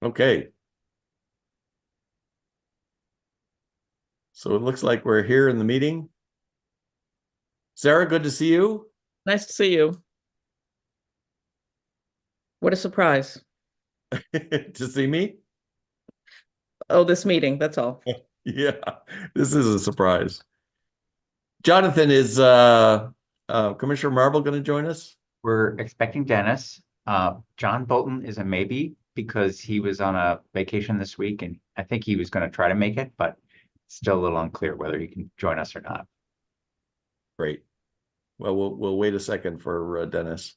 Okay. So it looks like we're here in the meeting. Sarah, good to see you. Nice to see you. What a surprise. To see me? Oh, this meeting, that's all. Yeah, this is a surprise. Jonathan, is Commissioner Marble going to join us? We're expecting Dennis. John Bolton is a maybe because he was on a vacation this week and I think he was going to try to make it, but it's still a little unclear whether he can join us or not. Great. Well, we'll wait a second for Dennis.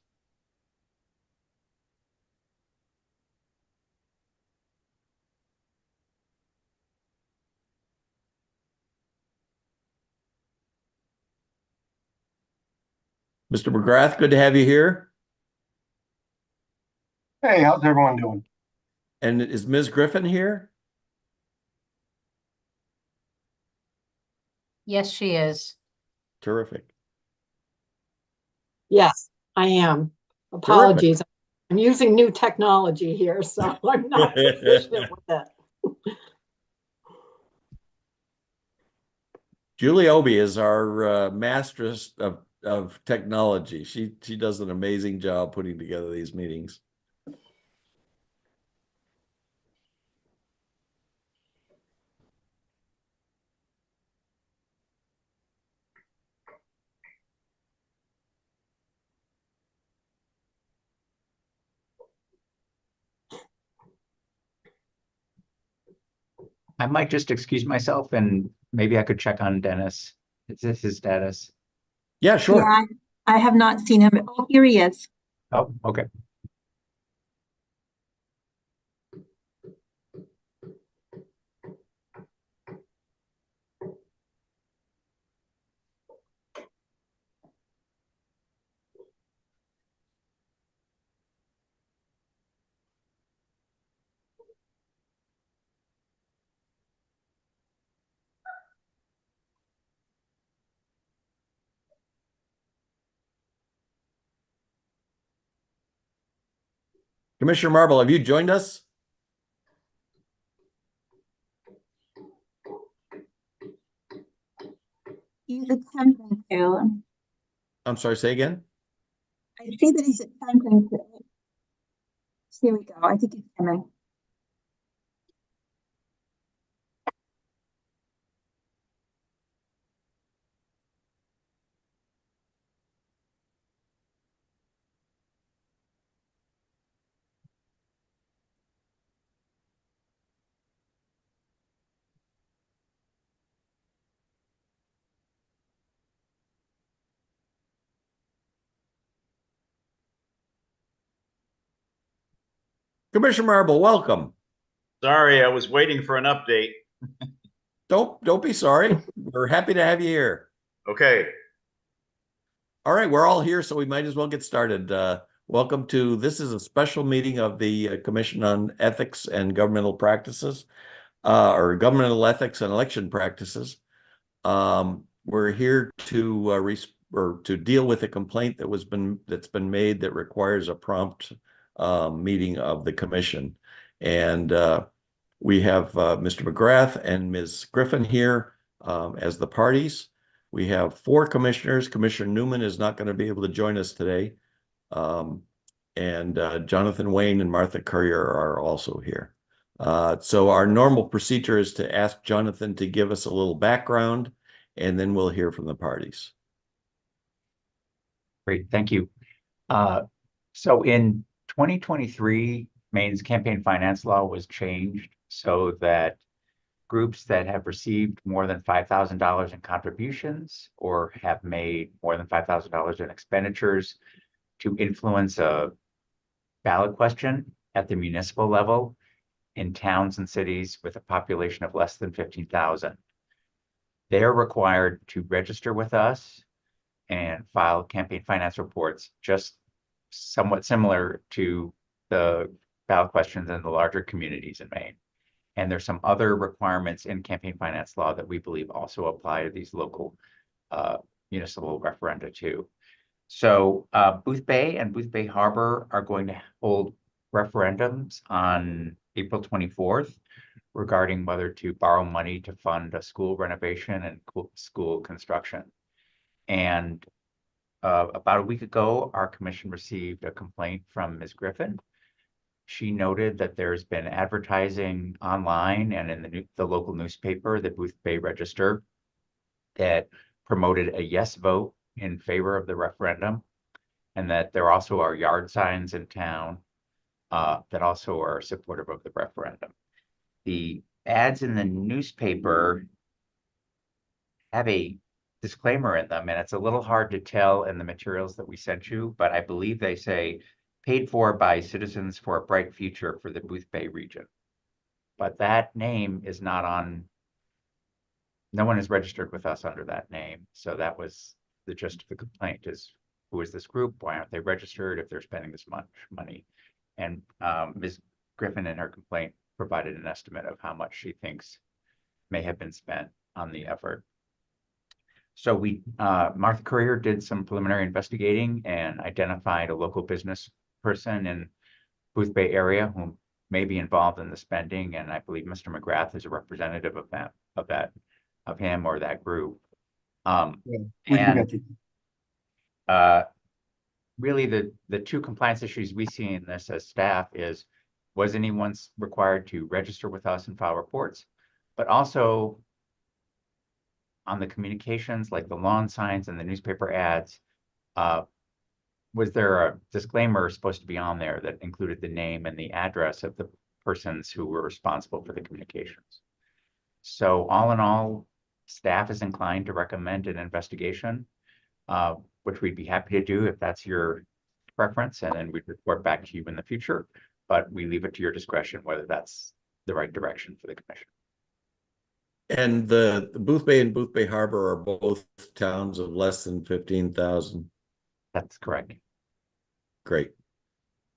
Mr. McGrath, good to have you here. Hey, how's everyone doing? And is Ms. Griffin here? Yes, she is. Terrific. Yes, I am. Apologies. I'm using new technology here, so I'm not proficient with it. Julie Obi is our masteress of technology. She does an amazing job putting together these meetings. I might just excuse myself and maybe I could check on Dennis. Is this his status? Yeah, sure. Yeah, I have not seen him. Oh, here he is. Oh, okay. Commissioner Marble, have you joined us? He's attempting to. I'm sorry, say again? I see that he's attempting to. Here we go. I think he's coming. Commissioner Marble, welcome. Sorry, I was waiting for an update. Don't be sorry. We're happy to have you here. Okay. All right, we're all here, so we might as well get started. Welcome to, this is a special meeting of the Commission on Ethics and Governmental Practices, or Governmental Ethics and Election Practices. We're here to to deal with a complaint that's been made that requires a prompt meeting of the commission. And we have Mr. McGrath and Ms. Griffin here as the parties. We have 4 commissioners. Commissioner Newman is not going to be able to join us today. And Jonathan Wayne and Martha Currier are also here. So our normal procedure is to ask Jonathan to give us a little background, and then we'll hear from the parties. Great, thank you. So in 2023, Maine's campaign finance law was changed so that groups that have received more than $5,000 in contributions or have made more than $5,000 in expenditures to influence a ballot question at the municipal level in towns and cities with a population of less than 15,000. They are required to register with us and file campaign finance reports, just somewhat similar to the ballot questions in the larger communities in Maine. And there's some other requirements in campaign finance law that we believe also apply to these local municipal referenda too. So Boothbay and Boothbay Harbor are going to hold referendums on April 24th regarding whether to borrow money to fund a school renovation and school construction. And about a week ago, our commission received a complaint from Ms. Griffin. She noted that there's been advertising online and in the local newspaper, the Boothbay Register, that promoted a yes vote in favor of the referendum, and that there also are yard signs in town that also are supportive of the referendum. The ads in the newspaper have a disclaimer in them, and it's a little hard to tell in the materials that we sent you, but I believe they say paid for by Citizens for a Bright Future for the Boothbay region. But that name is not on, no one is registered with us under that name. So that was the gist of the complaint is, who is this group? Why aren't they registered if they're spending this much money? And Ms. Griffin in her complaint provided an estimate of how much she thinks may have been spent on the effort. So Martha Courier did some preliminary investigating and identified a local business person in Boothbay area who may be involved in the spending. And I believe Mr. McGrath is a representative of him or that group. Really the two compliance issues we see in this as staff is, was anyone required to register with us and file reports? But also on the communications, like the lawn signs and the newspaper ads, was there a disclaimer supposed to be on there that included the name and the address of the persons who were responsible for the communications? So all in all, staff is inclined to recommend an investigation, which we'd be happy to do if that's your preference, and then we'd report back to you in the future. But we leave it to your discretion whether that's the right direction for the commission. And the Boothbay and Boothbay Harbor are both towns of less than 15,000. That's correct. Great.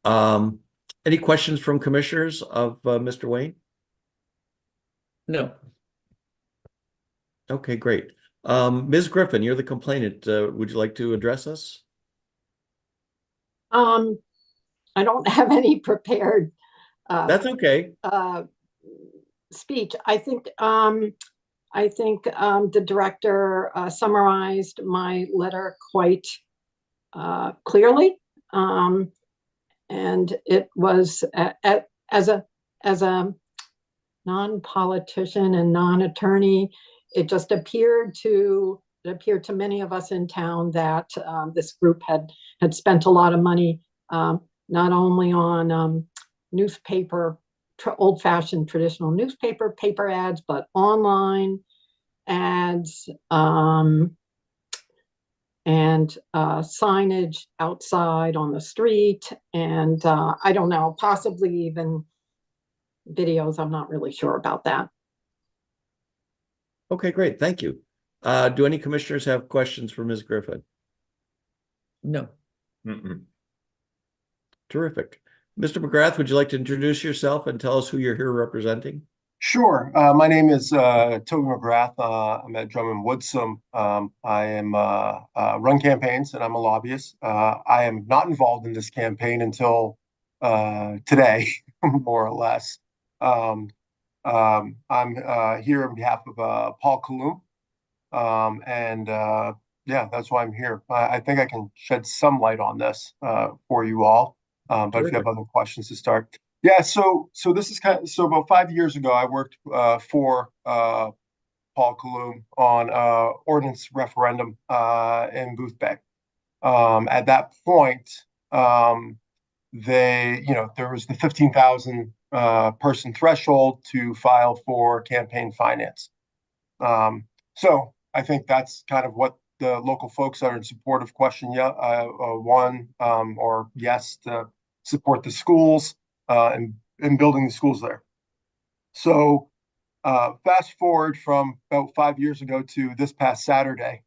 Any questions from commissioners of Mr. Wayne? No. Okay, great. Ms. Griffin, you're the complainant. Would you like to address us? I don't have any prepared That's okay. speech. I think the director summarized my letter quite clearly, and it was as a non-politician and non-attorney, it just appeared to many of us in town that this group had spent a lot of money, not only on newspaper, old-fashioned traditional newspaper paper ads, but online ads and signage outside on the street, and I don't know, possibly even videos. I'm not really sure about that. Okay, great. Thank you. Do any commissioners have questions for Ms. Griffin? No. Terrific. Mr. McGrath, would you like to introduce yourself and tell us who you're here representing? Sure. My name is Toby McGrath. I'm at Drummond Woodsum. I am run campaigns and I'm a lobbyist. I am not involved in this campaign until today, more or less. I'm here on behalf of Paul Kalum. Yeah, that's why I'm here. I think I can shed some light on this for you all. But if you have other questions to start. Yeah, so this is so about 5 years ago, I worked for Paul Kalum on ordinance referendum in Boothbay. At that point, there was the 15,000 person threshold to file for campaign finance. So I think that's kind of what the local folks that are in support of question one or yes to support the schools and building the schools there. So fast forward from about 5 years ago to this past Saturday,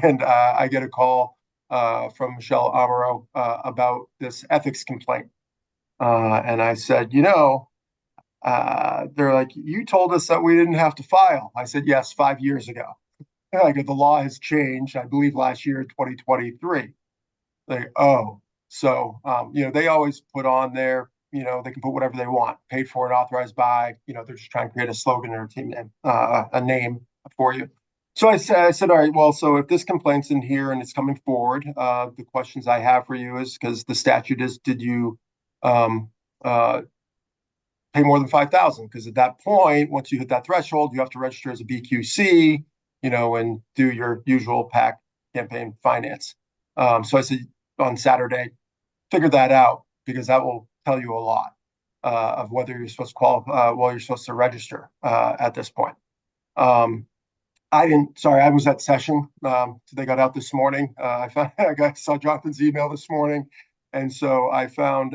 and I get a call from Michelle Amaro about this ethics complaint. And I said, they're like, you told us that we didn't have to file. I said, yes, 5 years ago. Like, the law has changed, I believe last year, 2023. Like, oh, so, they always put on there, they can put whatever they want, paid for and authorized by, they're just trying to create a slogan or a team name, a name for you. So I said, all right, well, so if this complaint's in here and it's coming forward, the questions I have for you is, because the statute is, did you pay more than 5,000? Because at that point, once you hit that threshold, you have to register as a BQC, and do your usual PAC campaign finance. So I said on Saturday, figure that out, because that will tell you a lot of whether you're supposed to qualify, you're supposed to register at this point. I was at session. They got out this morning. I saw Jonathan's email this morning. And so I found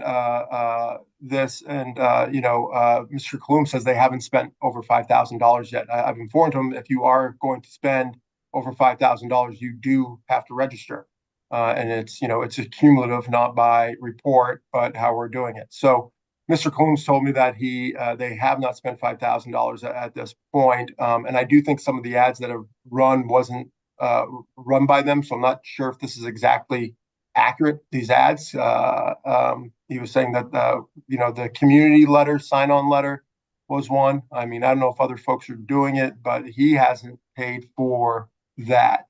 this, and Mr. Klum says they haven't spent over $5,000 yet. I've informed him, if you are going to spend over $5,000, you do have to register, and it's a cumulative, not by report, but how we're doing it. So Mr. Klum's told me that they have not spent $5,000 at this point, and I do think some of the ads that have run wasn't run by them, so I'm not sure if this is exactly accurate, these ads. He was saying that the community letter, sign-on letter was one. I mean, I don't know if other folks are doing it, but he hasn't paid for that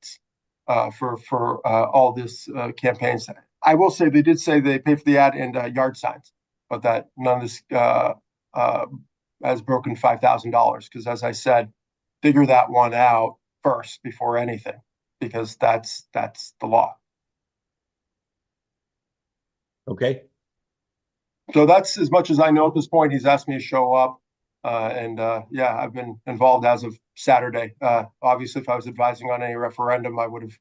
for all this campaigns. I will say they did say they paid for the ad and yard signs, but that none of this has broken $5,000, because, as I said, figure that one out first before anything, because that's the law. Okay. So that's as much as I know at this point. He's asked me to show up, and I've been involved as of Saturday. Obviously, if I was advising on any referendum, I would have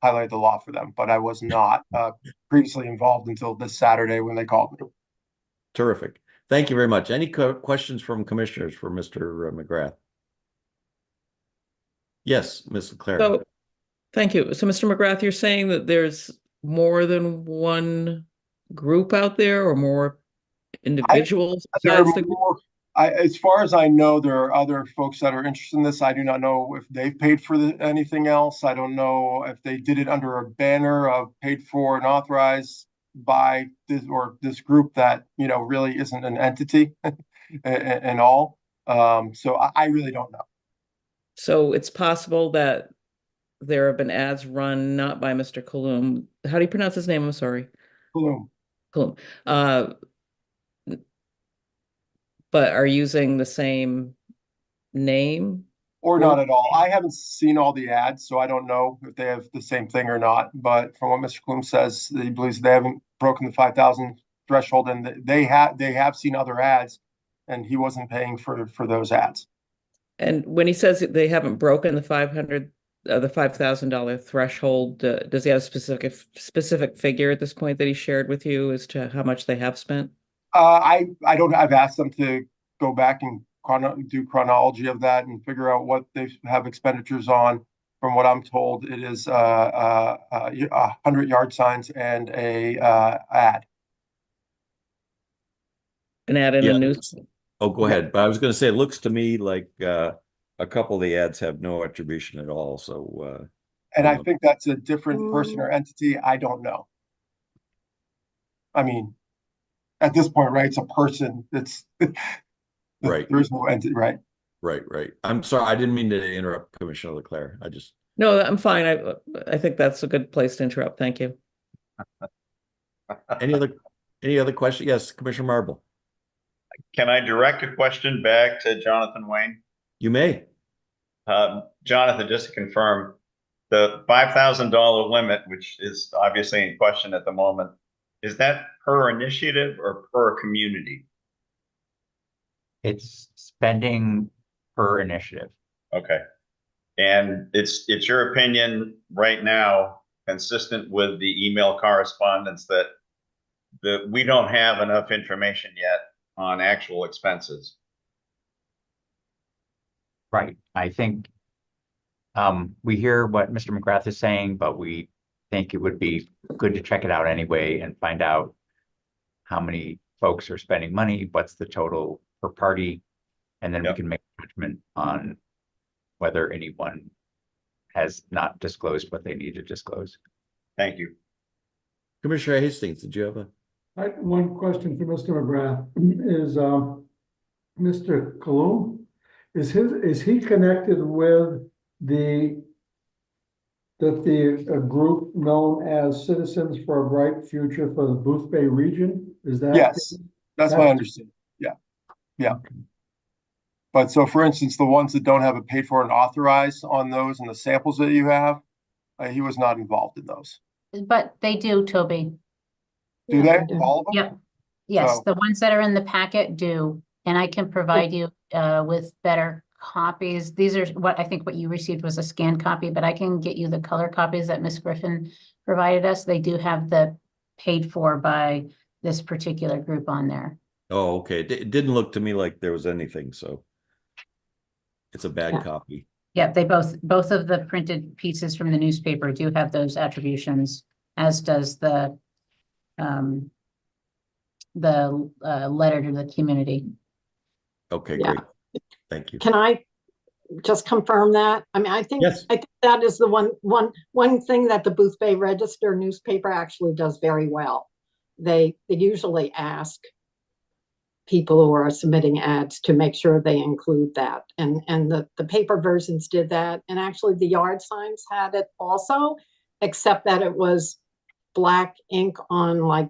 highlighted the law for them, but I was not previously involved until this Saturday when they called me. Terrific. Thank you very much. Any questions from commissioners for Mr. McGrath? Yes, Ms. Leclerc. So, thank you. So, Mr. McGrath, you're saying that there's more than one group out there, or more individuals besides the group? As far as I know, there are other folks that are interested in this. I do not know if they've paid for anything else. I don't know if they did it under a banner of paid for and authorized by this group that really isn't an entity and all. So I really don't know. So it's possible that there have been ads run not by Mr. Klum. How do you pronounce his name? I'm sorry. Klum. Klum. But are using the same name? Or not at all. I haven't seen all the ads, so I don't know if they have the same thing or not. But from what Mr. Klum says, he believes they haven't broken the 5,000 threshold, and they have seen other ads, and he wasn't paying for those ads. And when he says they haven't broken the $5,000 threshold, does he have a specific figure at this point that he shared with you as to how much they have spent? I don't. I've asked them to go back and do chronology of that and figure out what they have expenditures on. From what I'm told, it is 100 yard signs and a ad. An ad in a news. Oh, go ahead. But I was going to say, it looks to me like a couple of the ads have no attribution at all. So, and I think that's a different person or entity. I don't know. I mean, at this point, right? It's a person. It's right. There's no entity, right? Right. I'm sorry. I didn't mean to interrupt, Commissioner Leclerc. No, I'm fine. I think that's a good place to interrupt. Thank you. Any other question? Yes, Commissioner Marble. Can I direct a question back to Jonathan Wayne? You may. Jonathan, just to confirm, the $5,000 limit, which is obviously in question at the moment, is that per initiative or per community? It's spending per initiative. Okay. And it's your opinion right now, consistent with the email correspondence, that we don't have enough information yet on actual expenses. Right. I think we hear what Mr. McGrath is saying, but we think it would be good to check it out anyway and find out how many folks are spending money, what's the total per party, and then we can make a judgment on whether anyone has not disclosed what they need to disclose. Thank you. Commissioner Hastings, did you have a? One question for Mr. McGrath is, Mr. Kalum, is he connected with a group known as Citizens for a Bright Future for the Boothbay region? Is that? Yes, that's my understanding. Yeah. But so for instance, the ones that don't have it paid for and authorized on those and the samples that you have, he was not involved in those. But they do, Toby. Do Yeah, they? they do. All of them? Yep. Yes, So- the ones that are in the packet do, and I can provide you with better copies. These are what I think what you received was a scanned copy, but I can get you the color copies that Miss Griffin provided us. They do have the paid for by this particular group on there. Oh, okay. It didn't look to me like there was anything, so it's a bad Yeah. copy. Yeah, they both of the printed pieces from the newspaper do have those attributions, as does the letter to the community. Okay, Yeah. great. Thank you. Can I just confirm that? I mean, I think that is the one thing that the Boothbay Register newspaper actually does very well. They usually ask people who are submitting ads to make sure they include that. And the paper versions did that. And actually the yard signs had it also, except that it was black ink on like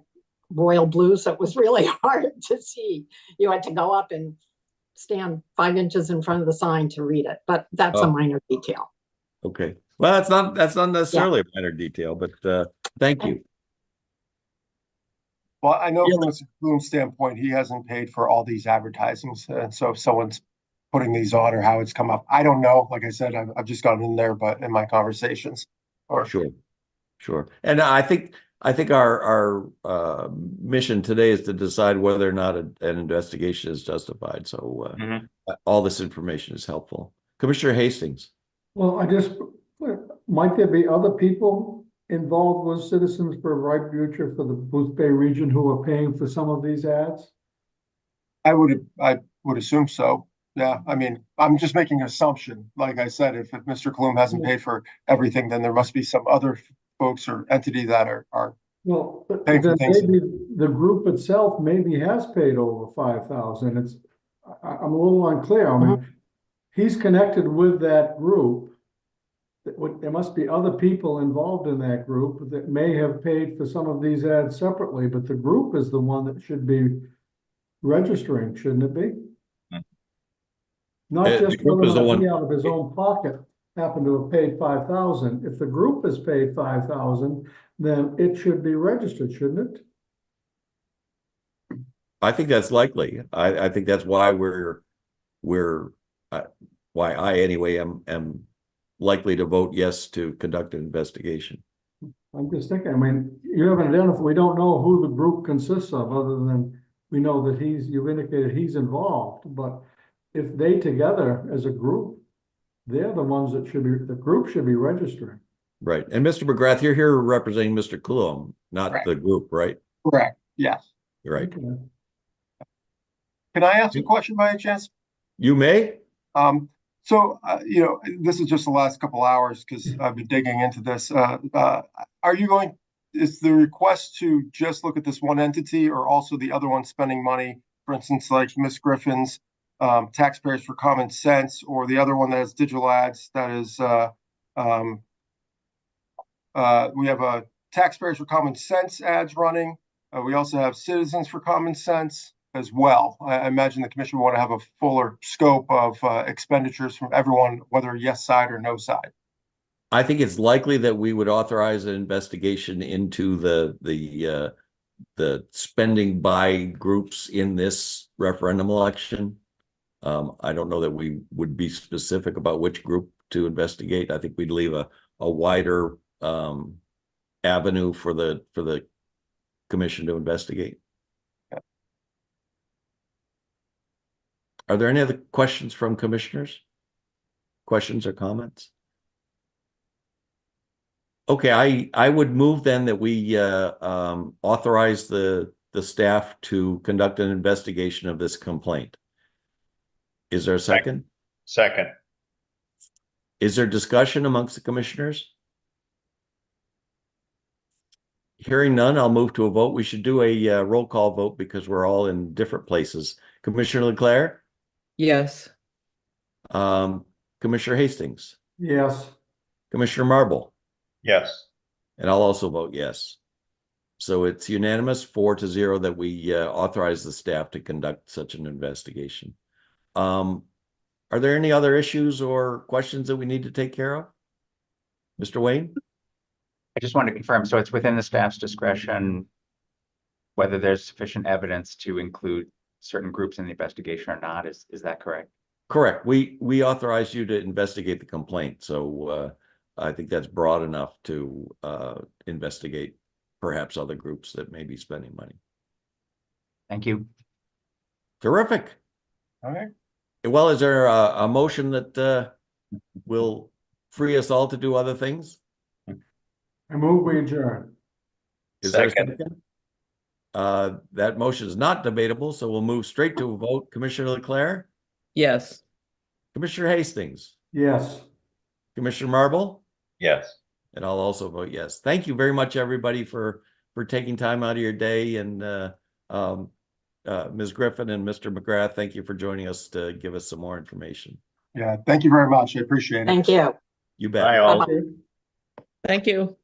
royal blue. So it was really hard to see. You had to go up and stand 5 inches in front of the sign to read it, but that's a minor detail. Okay. Well, that's not necessarily a minor detail, but thank you. Well, I know from Mr. Bloom's standpoint, he hasn't paid for all these advertisements. And so if someone's putting these on or how it's come up, I don't know. Like I said, I've just gotten in there, but in my conversations. Sure. And I think our mission today is to decide whether or not an investigation is justified. So all this information is helpful. Commissioner Hastings. Well, might there be other people involved with Citizens for a Bright Future for the Boothbay region who are paying for some of these ads? I would assume so. Yeah, I mean, I'm just making an assumption. Like I said, if Mr. Kalum hasn't paid for everything, then there must be some other folks or entity that are well, paying for then things. maybe the group itself maybe has paid over 5,000. I'm a little unclear. I mean, he's connected with that group. There must be other people involved in that group that may have paid for some of these ads separately, but the group is the one that should be registering, shouldn't it be? Not just whether or not he out of his own pocket happened to have paid 5,000. If the group has paid 5,000, then it should be registered, shouldn't it? I think that's likely. I think that's why why I anyway am likely to vote yes to conduct an investigation. I'm just thinking, I mean, you haven't identified, we don't know who the group consists of other than we know that you've indicated he's involved, but if they together as a group, they're the ones that the group should be registering. Right. And Mr. McGrath, you're here representing Mr. Coulomb, not the group, right? Correct. Yes. Right. Okay. Can I ask a question by any chance? You may. So, this is just the last couple hours because I've been digging into this. Is the request to just look at this one entity or also the other one spending money, for instance, like Miss Griffin's Taxpayers for Common Sense, or the other one that has digital ads that is, we have a Taxpayers for Common Sense ads running. We also have Citizens for Common Sense as well. I imagine the commission would want to have a fuller scope of expenditures from everyone, whether yes side or no side. I think it's likely that we would authorize an investigation into the spending by groups in this referendum election. I don't know that we would be specific about which group to investigate. I think we'd leave a wider avenue for the commission to investigate. Are there any other questions from commissioners? Questions or comments? Okay, I would move then that we authorize the staff to conduct an investigation of this complaint. Is there a second? Second. Is there discussion amongst the commissioners? Hearing none, I'll move to a vote. We should do a roll call vote because we're all in different places. Commissioner Leclerc, Yes. Commissioner Hastings, Yes. Commissioner Marble, Yes. and I'll also vote yes. So it's unanimous 4-0 that we authorize the staff to conduct such an investigation. Are there any other issues or questions that we need to take care of? Mr. Wayne? I just wanted to confirm, so it's within the staff's discretion whether there's sufficient evidence to include certain groups in the investigation or not. Is that correct? Correct. We authorize you to investigate the complaint. So I think that's broad enough to investigate perhaps other groups that may be spending money. Thank you. Terrific. All right. Well, is there a motion that will free us all to do other things? I move we adjourn. Is there a Second. That motion is not debatable, so we'll move straight to a vote. Commissioner Leclerc, Yes. Commissioner Hastings, Yes. Commissioner Marble, Yes. and I'll also vote yes. Thank you very much, everybody, for taking time out of your day. And Ms. Griffin and Mr. McGrath, thank you for joining us to give us some more information. Yeah, thank you very much. I appreciate it. Thank you. You bet. Bye all. Bye-bye. Thank you.